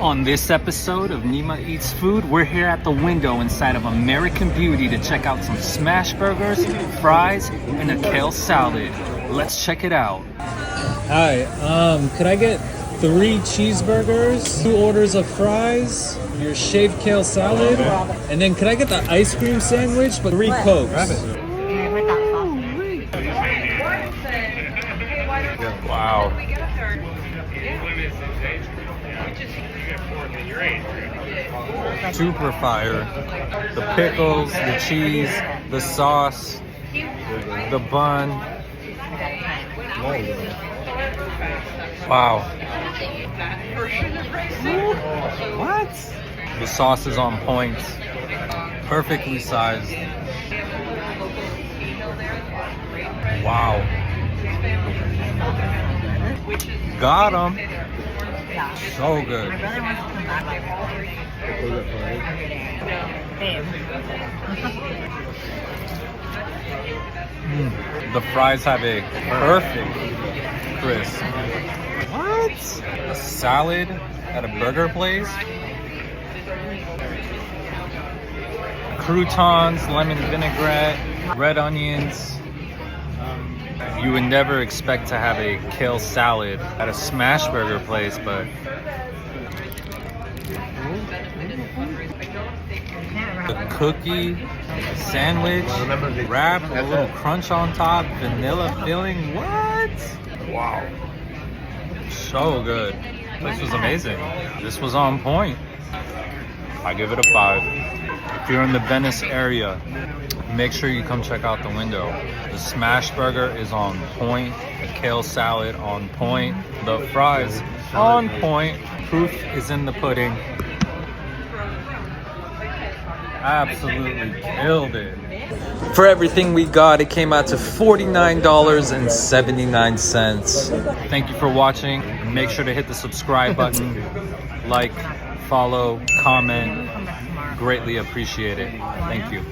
On this episode of Nima Eats Food, we're here at the window inside of American Beauty to check out some smash burgers, fries, and a kale salad. Let's check it out. Hi, could I get 3 cheeseburgers, 2 orders of fries, your shaved kale salad, and then could I get the ice cream sandwich, but 3 Cokes? Wow. Super fire. The pickles, the cheese, the sauce, the bun. Wow. What? The sauce is on point. Perfectly sized. Wow. Got him. So good. The fries have a perfect crisp. What? A salad at a burger place? Croutons, lemon vinaigrette, red onions. You would never expect to have a kale salad at a smash burger place, but the cookie sandwich wrap, a little crunch on top, vanilla filling. What? Wow. So good. This was amazing. This was on point. I give it a 5. If you're in the Venice area, make sure you come check out the window. The smash burger is on point. The kale salad on point. The fries on point. Proof is in the pudding. Absolutely killed it. For everything we got, it came out to $49.79. Thank you for watching. Make sure to hit the subscribe button. Like, follow, comment. Greatly appreciate it. Thank you.